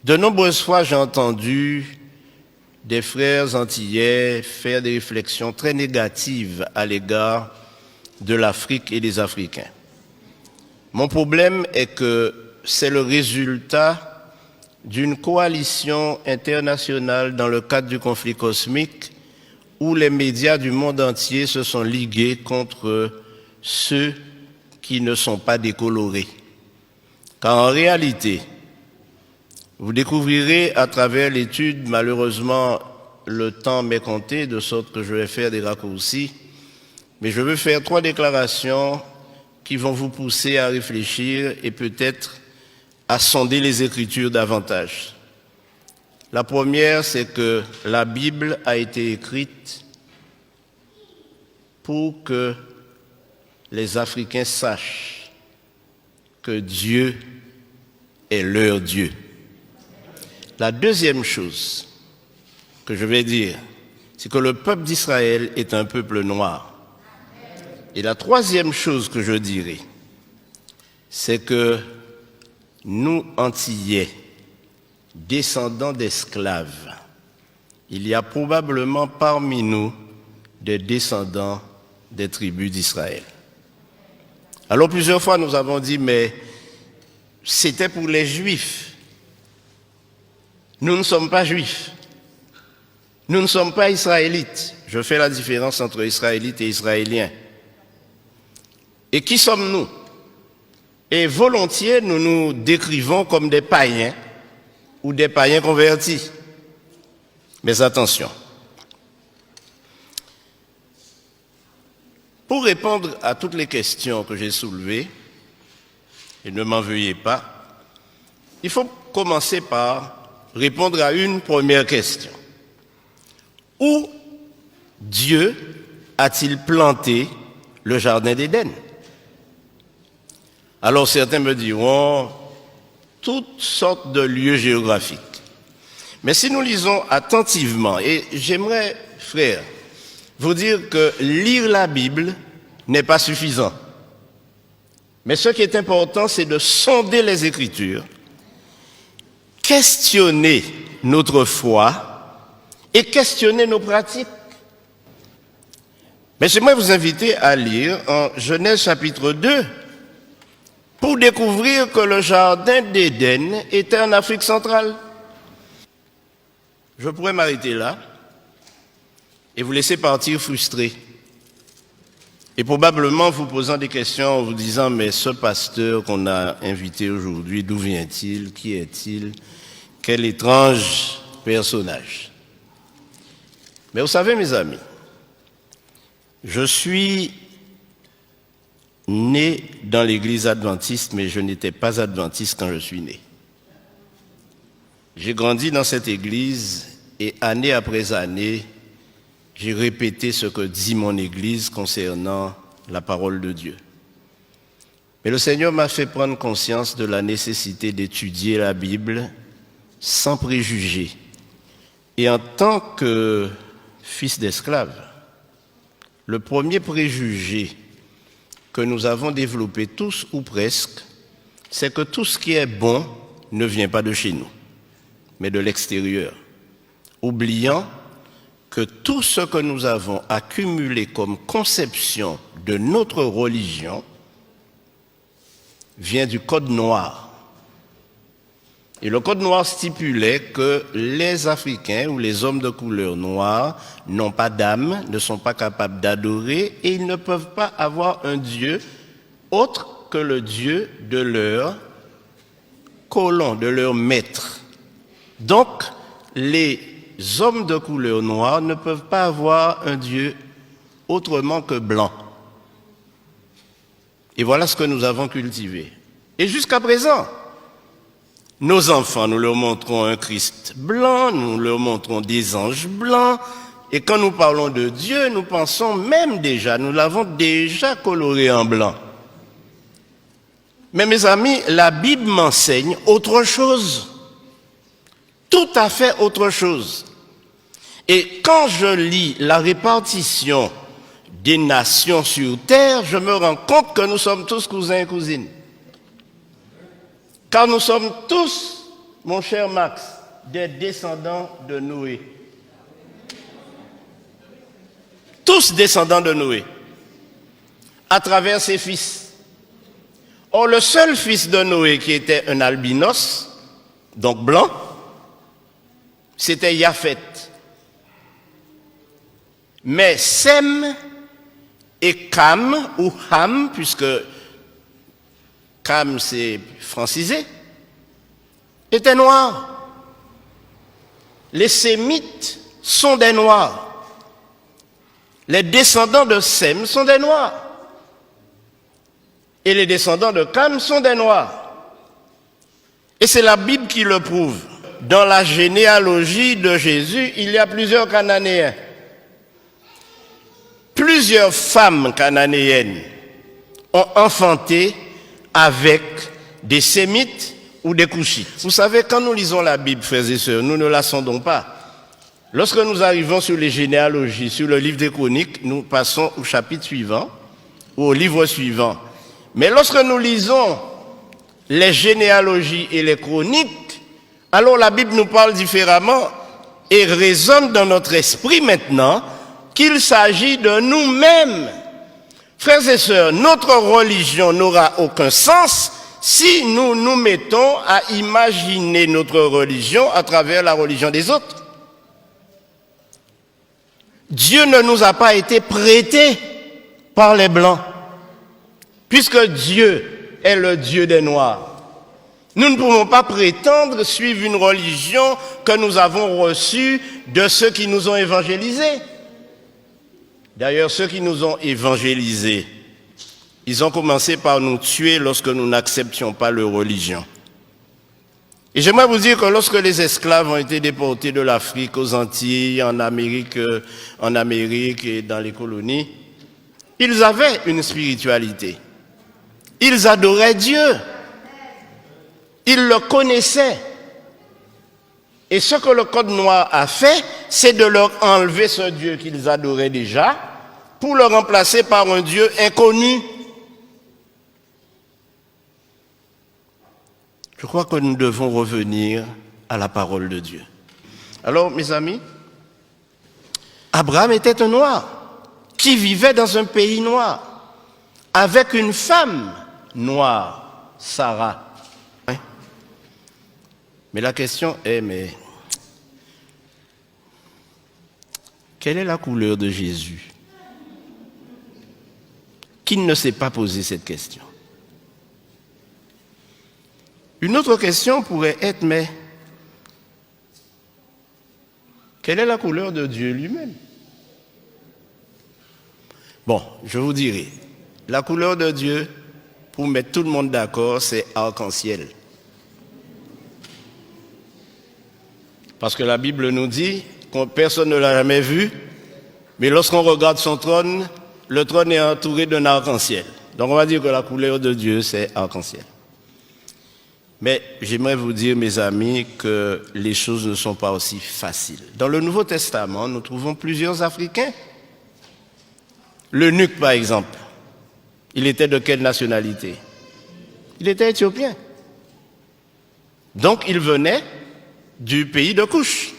De nombreuses fois, j'ai entendu des frères antillais faire des réflexions très négatives à l'égard de l'Afrique et des Africains. Mon problème est que c'est le résultat d'une coalition internationale dans le cadre du conflit cosmique où les médias du monde entier se sont ligués contre ceux qui ne sont pas décolorés. Car en réalité, vous découvrirez à travers l'étude, malheureusement, le temps m'est compté, de sorte que je vais faire des raccourcis, mais je veux faire 3 déclarations qui vont vous pousser à réfléchir et peut-être à sonder les Écritures davantage. La première, c'est que la Bible a été écrite pour que les Africains sachent que Dieu est leur Dieu. La deuxième chose que je vais dire, c'est que le peuple d'Israël est un peuple noir. Et la troisième chose que je dirai, c'est que nous, Antillais, descendants d'esclaves, il y a probablement parmi nous des descendants des tribus d'Israël. Alors plusieurs fois nous avons dit, mais c'était pour les Juifs. Nous ne sommes pas Juifs. Nous ne sommes pas Israélites. Je fais la différence entre Israélites et Israéliens. Et qui sommes-nous? Et volontiers, nous nous décrivons comme des païens ou des païens convertis. Mais attention. Pour répondre à toutes les questions que j'ai soulevées, et ne m'en veuillez pas, il faut commencer par répondre à une première question. Où Dieu a-t-il planté le jardin d'Éden? Alors certains me diront toutes sortes de lieux géographiques. Mais si nous lisons attentivement, et j'aimerais, frères, vous dire que lire la Bible n'est pas suffisant. Mais ce qui est important, c'est de sonder les Écritures, questionner notre foi et questionner nos pratiques. Mais j'aimerais vous inviter à lire en Genèse chapitre 2 pour découvrir que le jardin d'Éden était en Afrique centrale. Je pourrais m'arrêter là et vous laisser partir frustré. Et probablement vous posant des questions en vous disant, mais ce pasteur qu'on a invité aujourd'hui, d'où vient-il? Qui est-il? Quel étrange personnage. Mais vous savez, mes amis, je suis né dans l'église adventiste, mais je n'étais pas adventiste quand je suis né. J'ai grandi dans cette église et année après année, j'ai répété ce que dit mon église concernant la parole de Dieu. Mais le Seigneur m'a fait prendre conscience de la nécessité d'étudier la Bible sans préjugés. Et en tant que fils d'esclave, le premier préjugé que nous avons développé tous ou presque, c'est que tout ce qui est bon ne vient pas de chez nous, mais de l'extérieur, oubliant que tout ce que nous avons accumulé comme conception de notre religion vient du Code noir. Et le Code noir stipulait que les Africains ou les hommes de couleur noire n'ont pas d'âme, ne sont pas capables d'adorer et ils ne peuvent pas avoir un Dieu autre que le Dieu de leur colon, de leur maître. Donc, les hommes de couleur noire ne peuvent pas avoir un Dieu autrement que blanc. Et voilà ce que nous avons cultivé. Et jusqu'à présent, nos enfants, nous leur montrons un Christ blanc, nous leur montrons des anges blancs, et quand nous parlons de Dieu, nous pensons même déjà, nous l'avons déjà coloré en blanc. Mais mes amis, la Bible m'enseigne autre chose, tout à fait autre chose. Et quand je lis la répartition des nations sur terre, je me rends compte que nous sommes tous cousins et cousines. Car nous sommes tous mon cher Max, des descendants de Noé. Tous descendants de Noé, à travers ses fils. Or, le seul fils de Noé qui était un albinos, donc blanc, c'était Japhet. Mais Sem et Cam, ou Ham, puisque Cam c'est francisé, étaient noirs. Les Sémites sont des noirs. Les descendants de Sem sont des noirs. Et les descendants de Cam sont des noirs. Et c'est la Bible qui le prouve. Dans la généalogie de Jésus, il y a plusieurs Cananéens. Plusieurs femmes cananéennes ont enfanté avec des Sémites ou des Couchites. Vous savez, quand nous lisons la Bible, frères et sœurs, nous ne la sondons pas. Lorsque nous arrivons sur les généalogies, sur le livre des Chroniques, nous passons au chapitre suivant, ou au livre suivant. Mais lorsque nous lisons les généalogies et les chroniques, alors la Bible nous parle différemment et résonne dans notre esprit maintenant qu'il s'agit de nous-mêmes. Frères et sœurs, notre religion n'aura aucun sens si nous nous mettons à imaginer notre religion à travers la religion des autres. Dieu ne nous a pas été prêté par les Blancs, puisque Dieu est le Dieu des Noirs. Nous ne pouvons pas prétendre suivre une religion que nous avons reçue de ceux qui nous ont évangélisés. D'ailleurs, ceux qui nous ont évangélisés, ils ont commencé par nous tuer lorsque nous n'acceptions pas leur religion. Et j'aimerais vous dire que lorsque les esclaves ont été déportés de l'Afrique aux Antilles, en Amérique et dans les colonies, ils avaient une spiritualité. Ils adoraient Dieu. Ils le connaissaient. Et ce que le Code noir a fait, c'est de leur enlever ce Dieu qu'ils adoraient déjà pour le remplacer par un Dieu inconnu. Je crois que nous devons revenir à la parole de Dieu. Alors, mes amis, Abraham était un noir qui vivait dans un pays noir avec une femme noire, Sarah. Mais la question est, quelle est la couleur de Jésus? Qui ne s'est pas posé cette question? Une autre question pourrait être, mais quelle est la couleur de Dieu lui-même? Bon, je vous dirai, la couleur de Dieu, pour mettre tout le monde d'accord, c'est arc-en-ciel. Parce que la Bible nous dit que personne ne l'a jamais vu, mais lorsqu'on regarde son trône, le trône est entouré d'un arc-en-ciel. Donc on va dire que la couleur de Dieu, c'est arc-en-ciel. Mais j'aimerais vous dire, mes amis, que les choses ne sont pas aussi faciles. Dans le Nouveau Testament, nous trouvons plusieurs Africains. L'eunuque, par exemple, il était de quelle nationalité? Il était éthiopien. Donc il venait du pays de Couche.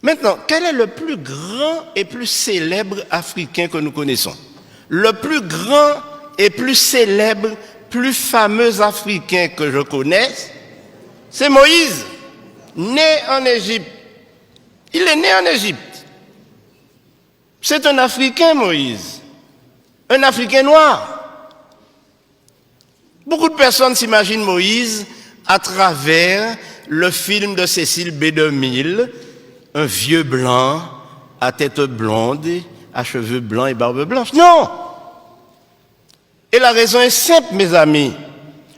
Maintenant, quel est le plus grand et plus célèbre Africain que nous connaissons? Le plus grand et plus célèbre, plus fameux Africain que je connaisse, c'est Moïse, né en Égypte. Il est né en Égypte. C'est un Africain, Moïse. Un Africain noir. Beaucoup de personnes s'imaginent Moïse à travers le film de Cécile B. DeMille, un vieux blanc, à tête blonde, à cheveux blancs et barbe blanche. Non! Et la raison est simple, mes amis.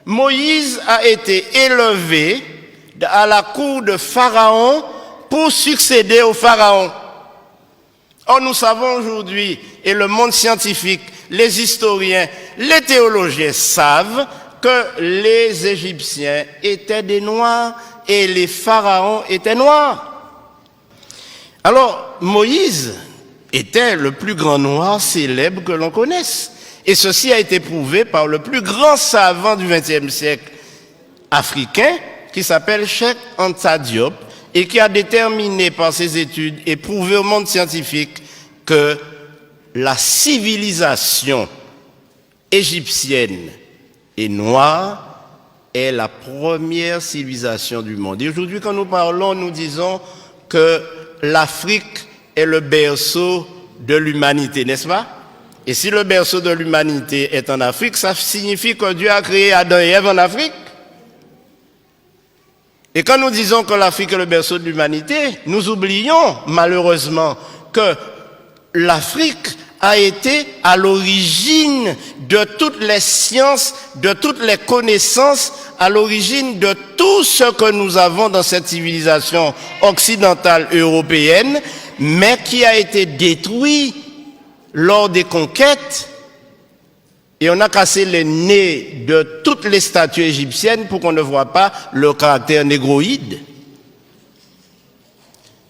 Moïse a été élevé à la cour de Pharaon pour succéder au Pharaon. Or, nous savons aujourd'hui, et le monde scientifique, les historiens, les théologiens savent que les Égyptiens étaient des Noirs et les pharaons étaient noirs. Alors, Moïse était le plus grand noir célèbre que l'on connaisse. Et ceci a été prouvé par le plus grand savant du XXe siècle africain, qui s'appelle Cheikh Anta Diop et qui a déterminé par ses études et prouvé au monde scientifique que la civilisation égyptienne et noire est la première civilisation du monde. Et aujourd'hui, quand nous parlons, nous disons que l'Afrique est le berceau de l'humanité, n'est-ce pas? Et si le berceau de l'humanité est en Afrique, ça signifie que Dieu a créé Adam et Ève en Afrique. Et quand nous disons que l'Afrique est le berceau de l'humanité, nous oublions malheureusement que l'Afrique a été à l'origine de toutes les sciences, de toutes les connaissances, à l'origine de tout ce que nous avons dans cette civilisation occidentale européenne, mais qui a été détruit lors des conquêtes, et on a cassé les nez de toutes les statues égyptiennes pour qu'on ne voit pas le caractère négroïde.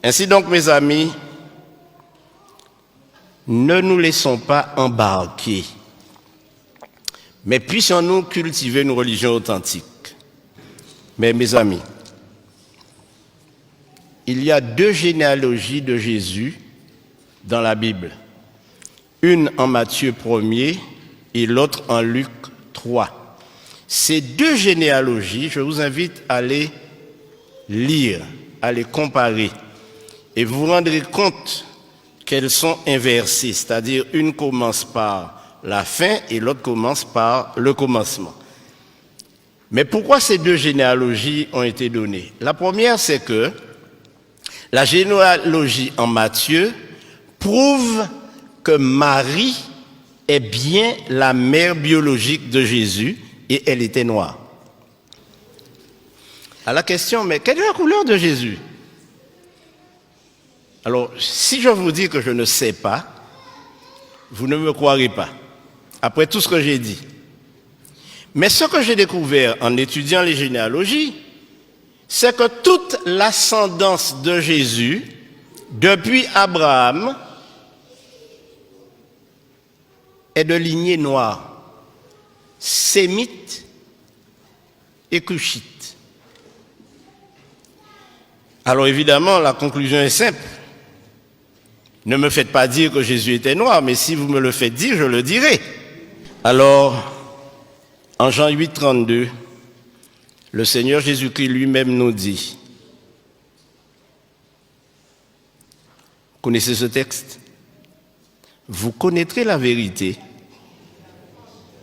Ainsi donc, mes amis, ne nous laissons pas embarquer, mais puissions-nous cultiver une religion authentique. Mais mes amis, il y a 2 généalogies de Jésus dans la Bible. Une en Matthieu 1er et l'autre en Luc 3. Ces 2 généalogies, je vous invite à les lire, à les comparer, et vous vous rendrez compte qu'elles sont inversées, c'est-à-dire une commence par la fin et l'autre commence par le commencement. Mais pourquoi ces 2 généalogies ont été données? La première, c'est que la généalogie en Matthieu prouve que Marie est bien la mère biologique de Jésus et elle était noire. À la question, mais quelle est la couleur de Jésus? Alors, si je vous dis que je ne sais pas, vous ne me croirez pas, après tout ce que j'ai dit. Mais ce que j'ai découvert en étudiant les généalogies, c'est que toute l'ascendance de Jésus, depuis Abraham, est de lignée noire, sémite et cushite. Alors évidemment, la conclusion est simple. Ne me faites pas dire que Jésus était noir, mais si vous me le faites dire, je le dirai. Alors, en Jean 8, 32, le Seigneur Jésus-Christ lui-même nous dit, connaissez ce texte? Vous connaîtrez la vérité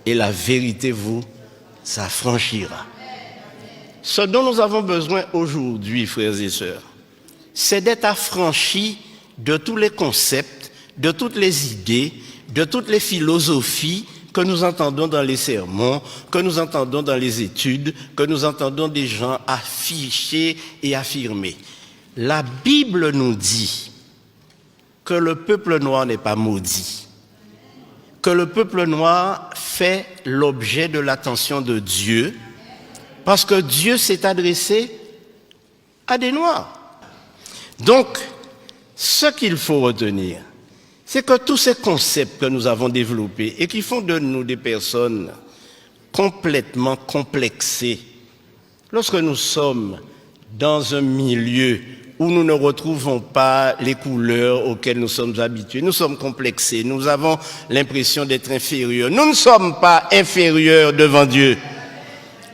et la vérité vous affranchira. Ce dont nous avons besoin aujourd'hui, frères et sœurs, c'est d'être affranchis de tous les concepts, de toutes les idées, de toutes les philosophies que nous entendons dans les sermons, que nous entendons dans les études, que nous entendons des gens afficher et affirmer. La Bible nous dit que le peuple noir n'est pas maudit, que le peuple noir fait l'objet de l'attention de Dieu, parce que Dieu s'est adressé à des noirs. Donc, ce qu'il faut retenir, c'est que tous ces concepts que nous avons développés et qui font de nous des personnes complètement complexées, lorsque nous sommes dans un milieu où nous ne retrouvons pas les couleurs auxquelles nous sommes habitués, nous sommes complexés, nous avons l'impression d'être inférieurs. Nous ne sommes pas inférieurs devant Dieu.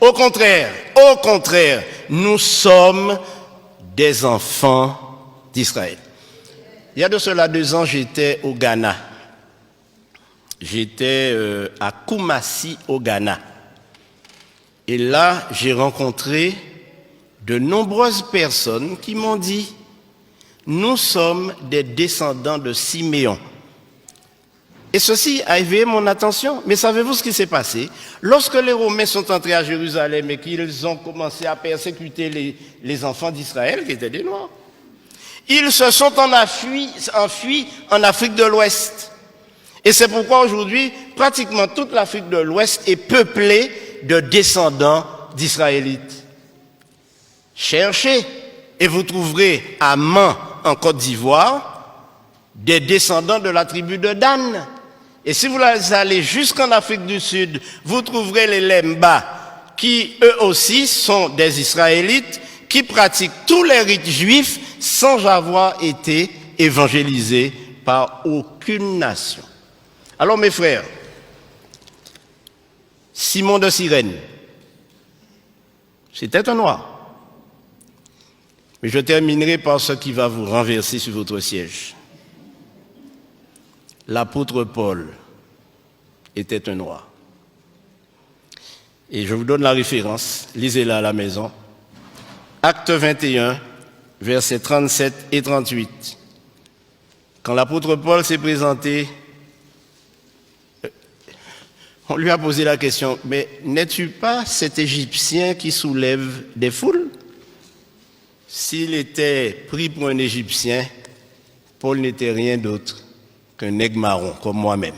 Au contraire, nous sommes des enfants d'Israël. Il y a de cela 2 ans, j'étais au Ghana. J'étais à Kumasi, au Ghana. Et là, j'ai rencontré de nombreuses personnes qui m'ont dit « Nous sommes des descendants de Siméon ». Et ceci a éveillé mon attention. Mais savez-vous ce qui s'est passé? Lorsque les Romains sont entrés à Jérusalem et qu'ils ont commencé à persécuter les enfants d'Israël, qui étaient des Noirs, ils se sont enfuis en Afrique de l'Ouest. Et c'est pourquoi aujourd'hui, pratiquement toute l'Afrique de l'Ouest est peuplée de descendants d'Israélites. Cherchez et vous trouverez à Man, en Côte d'Ivoire, des descendants de la tribu de Dan. Et si vous allez jusqu'en Afrique du Sud, vous trouverez les Lemba qui eux aussi sont des Israélites, qui pratiquent tous les rites juifs sans avoir été évangélisés par aucune nation. Alors mes frères, Simon de Cyrène, c'était un noir. Mais je terminerai par ce qui va vous renverser sur votre siège. L'apôtre Paul était un noir. Et je vous donne la référence, lisez-la à la maison. Acte 21, versets 37 et 38. Quand l'apôtre Paul s'est présenté, on lui a posé la question, mais n'es-tu pas cet Égyptien qui soulève des foules? S'il était pris pour un Égyptien, Paul n'était rien d'autre qu'un nègre marron, comme moi-même.